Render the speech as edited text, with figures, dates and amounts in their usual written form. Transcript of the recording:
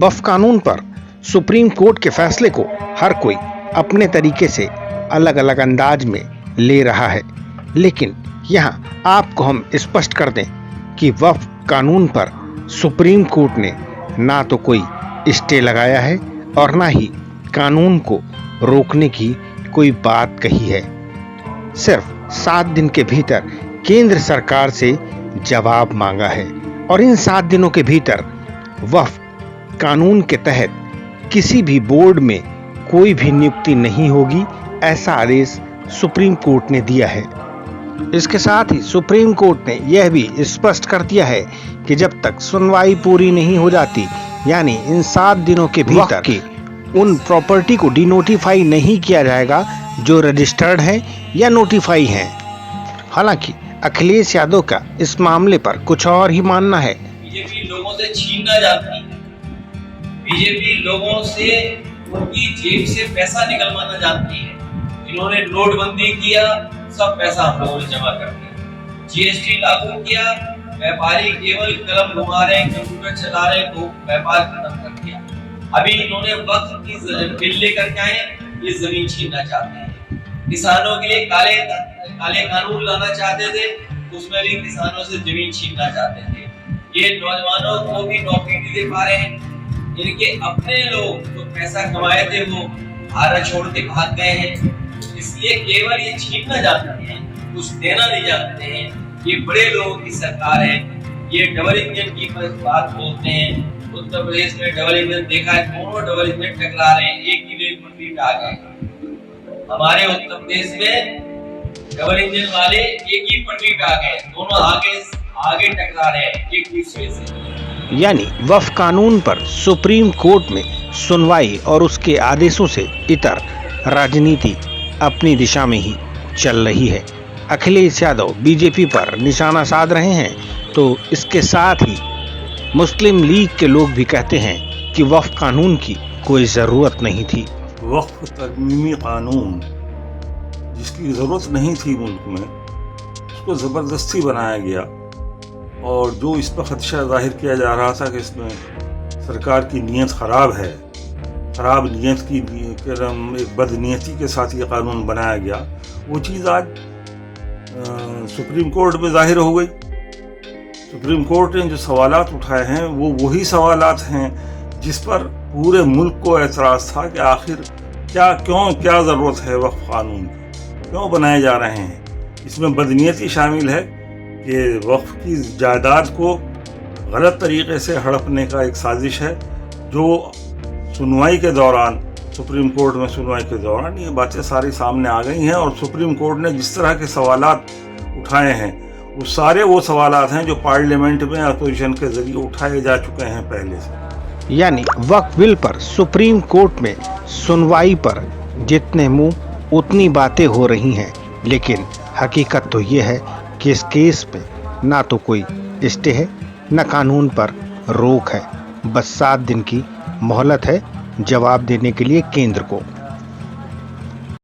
वक्फ कानून पर supreme court के फैसले को हर कोई अपने तरीके से अलग अलग अंदाज में ले रहा है, लेकिन यहाँ आपको हम स्पष्ट कर दें कि वक्फ कानून पर सुप्रीम कोर्ट ने ना तो कोई स्टे लगाया है और ना ही कानून को रोकने की कोई बात कही है। सिर्फ 7 दिन के भीतर केंद्र सरकार से जवाब मांगा है और इन 7 दिनों के भीतर वक्फ कानून के तहत किसी भी बोर्ड में कोई भी नियुक्ति नहीं होगी, ऐसा आदेश सुप्रीम कोर्ट ने दिया है। इसके साथ ही सुप्रीम कोर्ट ने यह भी स्पष्ट कर दिया है कि जब तक सुनवाई पूरी नहीं हो जाती, यानी इन 7 दिनों के भीतर की उन प्रॉपर्टी को डिनोटिफाई नहीं किया जाएगा जो रजिस्टर्ड है या नोटिफाई है। हालांकि अखिलेश यादव का इस मामले पर कुछ और ही मानना है। बीजेपी लोगों से छीनना चाहती है, बीजेपी लोगों से उनकी जेब से पैसा निकलवाना चाहती है। इन्होंने नोटबंदी किया, सब पैसा हम लोगों ने जमा कर दिया। जीएसटी लागू किया, व्यापारी केवल कलम घुमा रहे, कंप्यूटर चला रहे, तो व्यापार खत्म कर दिया। अभी इन्होंने वक्फ की बिल लेकर के आए, ये जमीन छीनना चाहते हैं। किसानों के लिए काले कानून लाना चाहते थे, उसमें भी किसानों से जमीन छीनना चाहते थे। ये नौजवानों को भी नौकरी नहीं दे पा रहे हैं। इनके अपने लोग जो पैसा कमाए थे वो भारत छोड़ के भाग गए हैं, इसलिए केवल ये छीनना जानते हैं, कुछ देना नहीं जानते हैं। ये बड़े लोगों की सरकार है, ये डबल इंजन की बात बोलते हैं। उत्तर प्रदेश में डबल इंजन देखा है, दोनों डबल इंजन टकरा रहे हैं, एक ही में पटरी पे आ गए। हमारे उत्तर प्रदेश में डबल इंजन वाले एक ही पटरी पे आ गए, दोनों आगे टकरा रहे हैं एक दूसरे से। यानी वक्फ कानून पर सुप्रीम कोर्ट में सुनवाई और उसके आदेशों से इतर राजनीति अपनी दिशा में ही चल रही है। अखिलेश यादव बीजेपी पर निशाना साध रहे हैं, तो इसके साथ ही मुस्लिम लीग के लोग भी कहते हैं कि वक्फ कानून की कोई ज़रूरत नहीं थी। वक्फ तरमीमी कानून जिसकी ज़रूरत नहीं थी मुल्क में, उसको ज़बरदस्ती बनाया गया और जो इस पर खदशा जाहिर किया जा रहा था कि इसमें सरकार की नीयत ख़राब है, ख़राब नीयत की एक बदनीयती के साथ ये कानून बनाया गया, वो चीज़ आज सुप्रीम कोर्ट में जाहिर हो गई। सुप्रीम कोर्ट ने जो सवालात उठाए हैं वो वही सवालात हैं जिस पर पूरे मुल्क को एतराज़ था कि आखिर क्या ज़रूरत है वक्फ कानून की, क्यों बनाए जा रहे हैं। इसमें बदनीयती शामिल है कि वक्फ की जायदाद को गलत तरीके से हड़पने का एक साजिश है, जो सुनवाई के दौरान सुप्रीम कोर्ट में सुनवाई के दौरान ये बातें सारी सामने आ गई हैं और सुप्रीम कोर्ट ने जिस तरह के सवालात उठाए हैं वो सवालात हैं जो पार्लियामेंट में अपोजिशन के जरिए उठाए जा चुके हैं पहले से। यानी वक्फ बिल पर सुप्रीम कोर्ट में सुनवाई पर जितने मुंह उतनी बातें हो रही हैं, लेकिन हकीकत तो ये है कि इस केस में ना तो कोई स्टे है, न कानून पर रोक है। बस 7 दिन की मोहलत है जवाब देने के लिए केंद्र को।